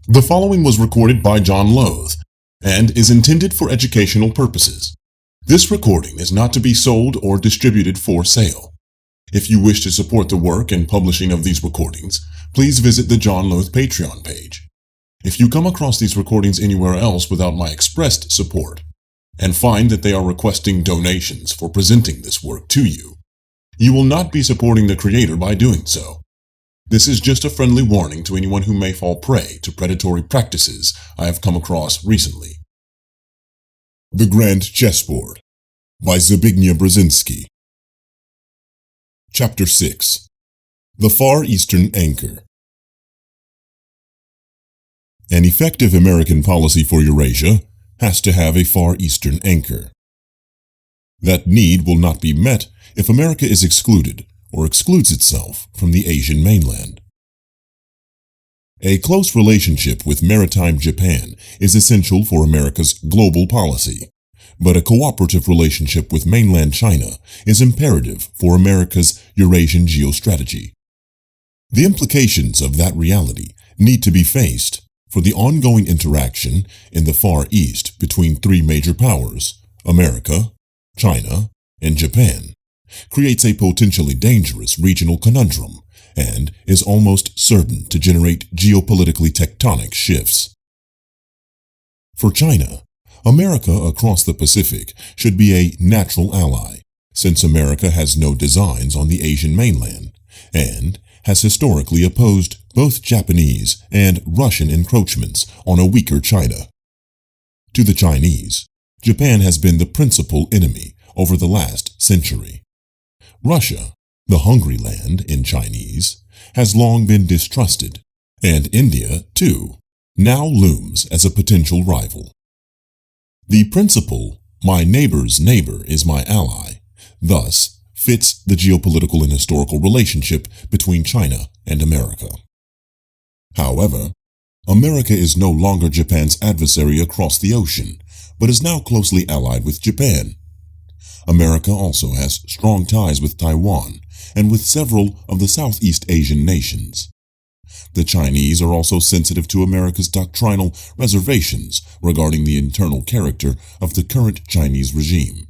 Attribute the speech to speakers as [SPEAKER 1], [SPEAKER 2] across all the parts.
[SPEAKER 1] The following was recorded by John Lothe and is intended for educational purposes. This recording is not to be sold or distributed for sale. If you wish to support the work and publishing of these recordings, please visit the John Lothe Patreon page. If you come across these recordings anywhere else without my expressed support, and find that they are requesting donations for presenting this work to you, you will not be supporting the creator by doing so. This is just a friendly warning to anyone who may fall prey to predatory practices I have come across recently. The Grand Chessboard by Zbigniew Brezenzinski. Chapter 6. The Far Eastern Anchor. An effective American policy for Eurasia has to have a Far Eastern anchor. That need will not be met if America is excluded or excludes itself from the Asian mainland. A close relationship with maritime Japan is essential for America's global policy, but a cooperative relationship with mainland China is imperative for America's Eurasian geostrategy. The implications of that reality need to be faced for the ongoing interaction in the Far East between three major powers, America, China, and Japan, creates a potentially dangerous regional conundrum and is almost certain to generate geopolitically tectonic shifts. For China, America across the Pacific should be a natural ally, since America has no designs on the Asian mainland and has historically opposed both Japanese and Russian encroachments on a weaker China. To the Chinese, Japan has been the principal enemy over the last century. Russia, the hungry land in Chinese, has long been distrusted, and India, too, now looms as a potential rival. The principle, "my neighbor's neighbor is my ally," thus fits the geopolitical and historical relationship between China and America. However, America is no longer Japan's adversary across the ocean, but is now closely allied with Japan. America also has strong ties with Taiwan and with several of the Southeast Asian nations. The Chinese are also sensitive to America's doctrinal reservations regarding the internal character of the current Chinese regime.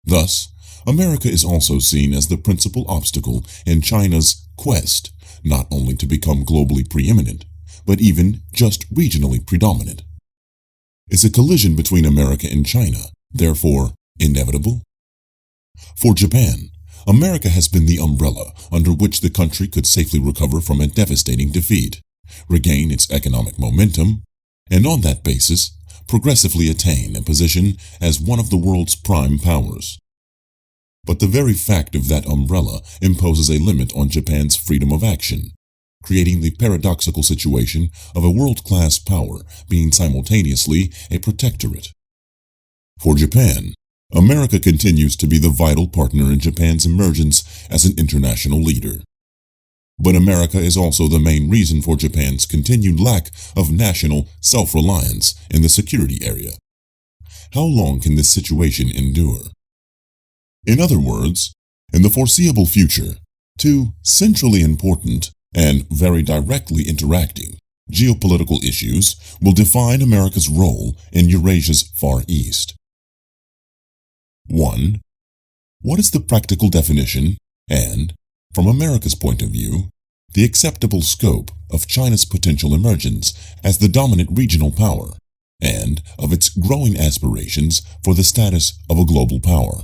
[SPEAKER 1] Thus, America is also seen as the principal obstacle in China's quest not only to become globally preeminent, but even just regionally predominant. Is a collision between America and China, therefore, inevitable? For Japan, America has been the umbrella under which the country could safely recover from a devastating defeat, regain its economic momentum, and on that basis, progressively attain a position as one of the world's prime powers. But the very fact of that umbrella imposes a limit on Japan's freedom of action, creating the paradoxical situation of a world-class power being simultaneously a protectorate. For Japan, America continues to be the vital partner in Japan's emergence as an international leader. But America is also the main reason for Japan's continued lack of national self-reliance in the security area. How long can this situation endure? In other words, in the foreseeable future, two centrally important and very directly interacting geopolitical issues will define America's role in Eurasia's Far East. 1. What is the practical definition and, from America's point of view, the acceptable scope of China's potential emergence as the dominant regional power and of its growing aspirations for the status of a global power?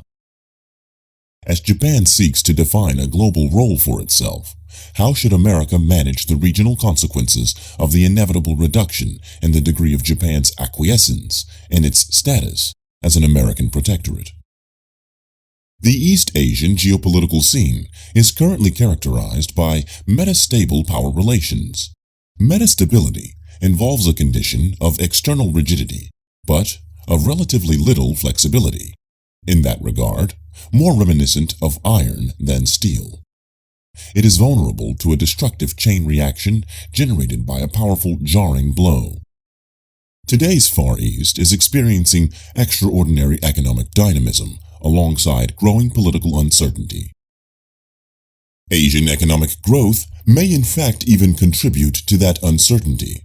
[SPEAKER 1] As Japan seeks to define a global role for itself, how should America manage the regional consequences of the inevitable reduction in the degree of Japan's acquiescence in its status as an American protectorate? The East Asian geopolitical scene is currently characterized by metastable power relations. Metastability involves a condition of external rigidity, but of relatively little flexibility. In that regard, more reminiscent of iron than steel. It is vulnerable to a destructive chain reaction generated by a powerful jarring blow. Today's Far East is experiencing extraordinary economic dynamism alongside growing political uncertainty. Asian economic growth may in fact even contribute to that uncertainty.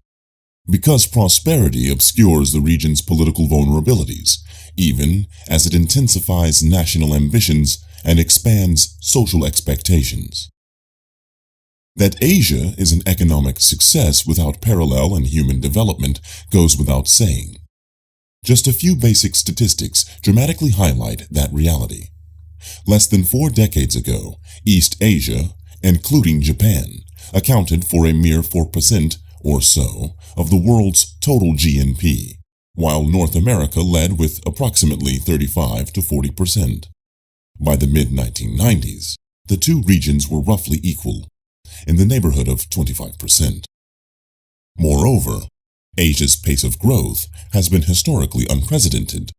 [SPEAKER 1] because prosperity obscures the region's political vulnerabilities, even as it intensifies national ambitions and expands social expectations. That Asia is an economic success without parallel in human development goes without saying. Just a few basic statistics dramatically highlight that reality. Less than 4 decades ago, East Asia, including Japan, accounted for a mere 4% or so of the world's total GNP, while North America led with approximately 35 to 40%. By the mid-1990s, the two regions were roughly equal, in the neighborhood of 25%. Moreover, Asia's pace of growth has been historically unprecedented.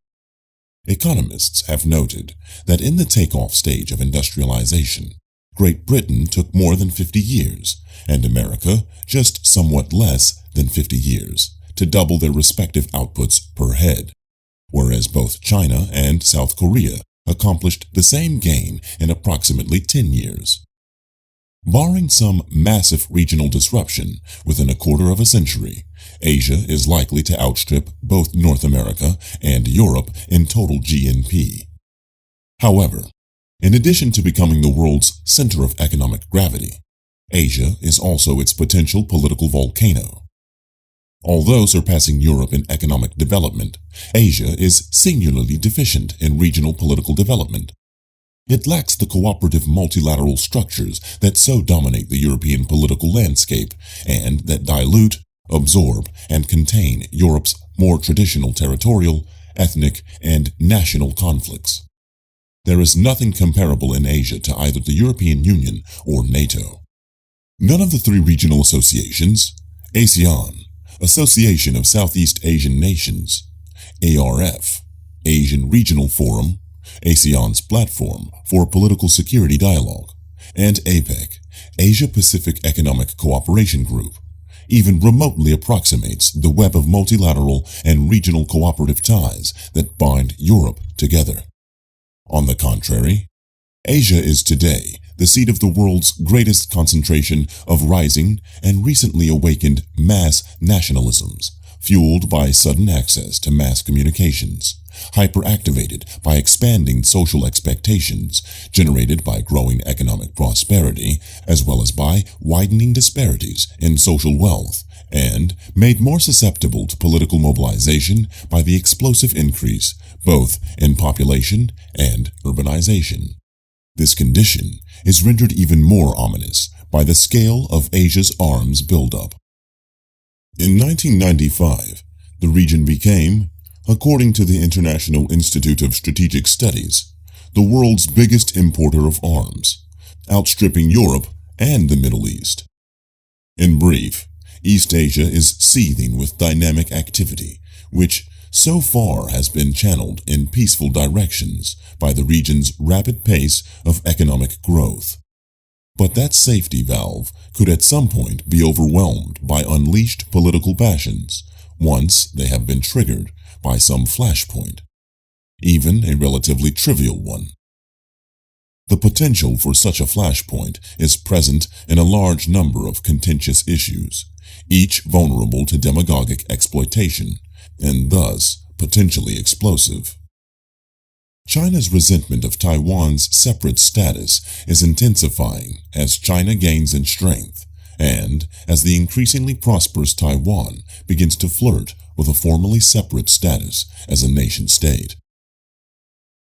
[SPEAKER 1] Economists have noted that in the takeoff stage of industrialization, Great Britain took more than 50 years, and America just somewhat less than 50 years, to double their respective outputs per head, whereas both China and South Korea accomplished the same gain in approximately 10 years. Barring some massive regional disruption within a quarter of a century, Asia is likely to outstrip both North America and Europe in total GNP. However, in addition to becoming the world's center of economic gravity, Asia is also its potential political volcano. Although surpassing Europe in economic development, Asia is singularly deficient in regional political development. It lacks the cooperative multilateral structures that so dominate the European political landscape and that dilute, absorb, and contain Europe's more traditional territorial, ethnic, and national conflicts. There is nothing comparable in Asia to either the European Union or NATO. None of the 3 regional associations, ASEAN, Association of Southeast Asian Nations, ARF, Asian Regional Forum, ASEAN's Platform for Political Security Dialogue, and APEC, Asia-Pacific Economic Cooperation Group, even remotely approximates the web of multilateral and regional cooperative ties that bind Europe together. On the contrary, Asia is today the seat of the world's greatest concentration of rising and recently awakened mass nationalisms, fueled by sudden access to mass communications, hyperactivated by expanding social expectations generated by growing economic prosperity, as well as by widening disparities in social wealth, and made more susceptible to political mobilization by the explosive increase both in population and urbanization. This condition is rendered even more ominous by the scale of Asia's arms buildup. In 1995, the region became, according to the International Institute of Strategic Studies, the world's biggest importer of arms, outstripping Europe and the Middle East. In brief, East Asia is seething with dynamic activity, which so far has been channeled in peaceful directions by the region's rapid pace of economic growth. But that safety valve could at some point be overwhelmed by unleashed political passions once they have been triggered by some flashpoint, even a relatively trivial one. The potential for such a flashpoint is present in a large number of contentious issues, each vulnerable to demagogic exploitation, and thus potentially explosive. China's resentment of Taiwan's separate status is intensifying as China gains in strength and as the increasingly prosperous Taiwan begins to flirt with a formally separate status as a nation-state.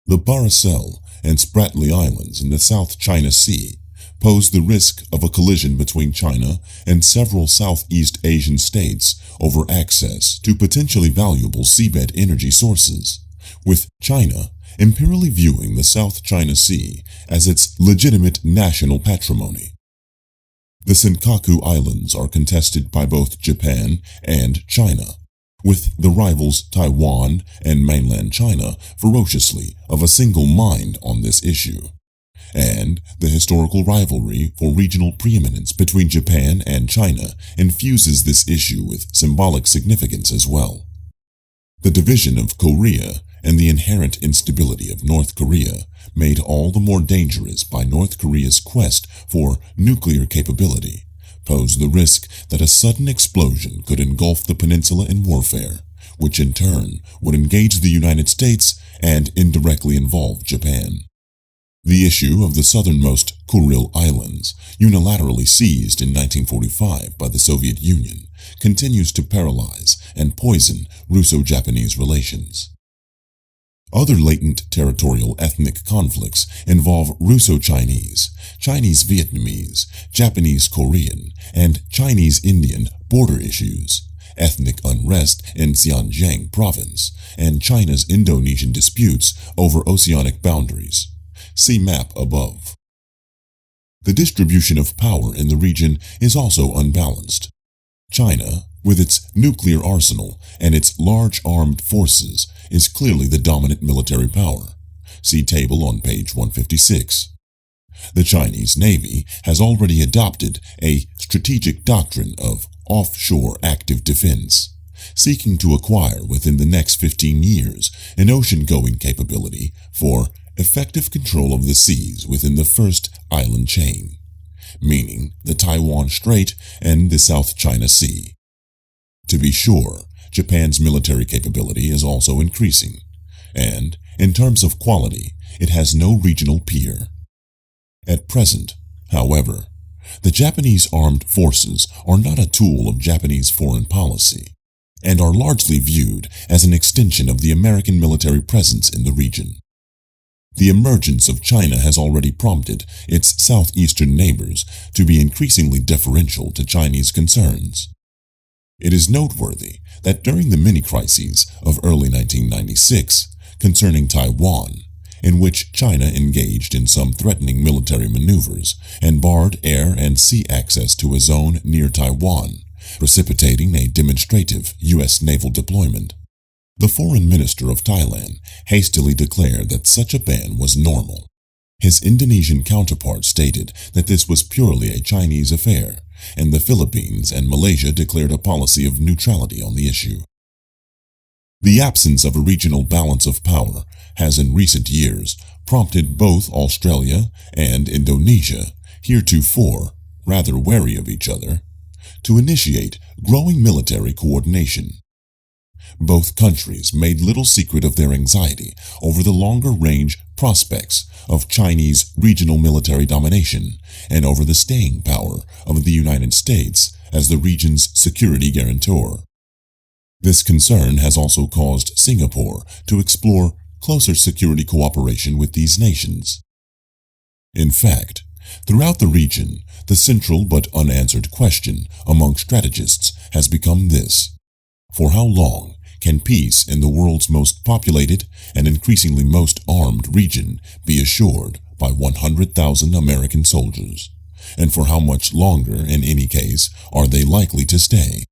[SPEAKER 1] The Paracel and Spratly Islands in the South China Sea pose the risk of a collision between China and several Southeast Asian states over access to potentially valuable seabed energy sources, with China imperially viewing the South China Sea as its legitimate national patrimony. The Senkaku Islands are contested by both Japan and China, with the rivals Taiwan and mainland China ferociously of a single mind on this issue, and the historical rivalry for regional preeminence between Japan and China infuses this issue with symbolic significance as well. The division of Korea and the inherent instability of North Korea made all the more dangerous by North Korea's quest for nuclear capability pose the risk that a sudden explosion could engulf the peninsula in warfare, which in turn would engage the United States and indirectly involve Japan. The issue of the southernmost Kuril Islands, unilaterally seized in 1945 by the Soviet Union, continues to paralyze and poison Russo-Japanese relations. Other latent territorial ethnic conflicts involve Russo-Chinese, Chinese-Vietnamese, Japanese-Korean, and Chinese-Indian border issues, ethnic unrest in Xinjiang province, and China's Indonesian disputes over oceanic boundaries. See map above. The distribution of power in the region is also unbalanced. China, with its nuclear arsenal and its large armed forces, is clearly the dominant military power. See table on page 156. The Chinese Navy has already adopted a strategic doctrine of offshore active defense, seeking to acquire within the next 15 years an ocean-going capability for effective control of the seas within the first island chain, meaning the Taiwan Strait and the South China Sea. To be sure, Japan's military capability is also increasing, and, in terms of quality, it has no regional peer. At present, however, the Japanese armed forces are not a tool of Japanese foreign policy, and are largely viewed as an extension of the American military presence in the region. The emergence of China has already prompted its southeastern neighbors to be increasingly deferential to Chinese concerns. It is noteworthy that during the mini-crises of early 1996 concerning Taiwan, in which China engaged in some threatening military maneuvers and barred air and sea access to a zone near Taiwan, precipitating a demonstrative U.S. naval deployment, the foreign minister of Thailand hastily declared that such a ban was normal. His Indonesian counterpart stated that this was purely a Chinese affair, and the Philippines and Malaysia declared a policy of neutrality on the issue. The absence of a regional balance of power has in recent years prompted both Australia and Indonesia, heretofore rather wary of each other, to initiate growing military coordination. Both countries made little secret of their anxiety over the longer-range prospects of Chinese regional military domination and over the staying power of the United States as the region's security guarantor. This concern has also caused Singapore to explore closer security cooperation with these nations. In fact, throughout the region, the central but unanswered question among strategists has become this: for how long can peace in the world's most populated and increasingly most armed region be assured by 100,000 American soldiers? And for how much longer, in any case, are they likely to stay?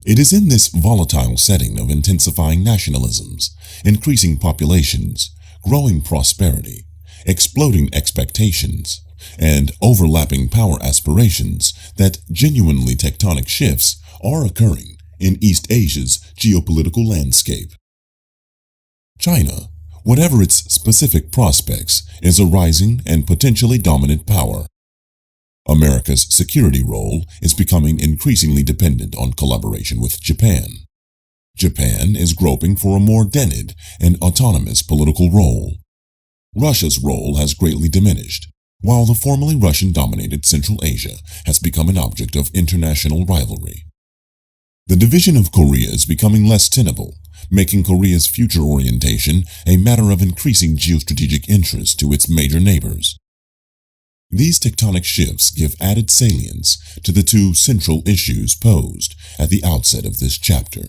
[SPEAKER 1] It is in this volatile setting of intensifying nationalisms, increasing populations, growing prosperity, exploding expectations, and overlapping power aspirations that genuinely tectonic shifts are occurring in East Asia's geopolitical landscape. China, whatever its specific prospects, is a rising and potentially dominant power. America's security role is becoming increasingly dependent on collaboration with Japan. Japan is groping for a more dented and autonomous political role. Russia's role has greatly diminished, while the formerly Russian-dominated Central Asia has become an object of international rivalry. The division of Korea is becoming less tenable, making Korea's future orientation a matter of increasing geostrategic interest to its major neighbors. These tectonic shifts give added salience to the two central issues posed at the outset of this chapter.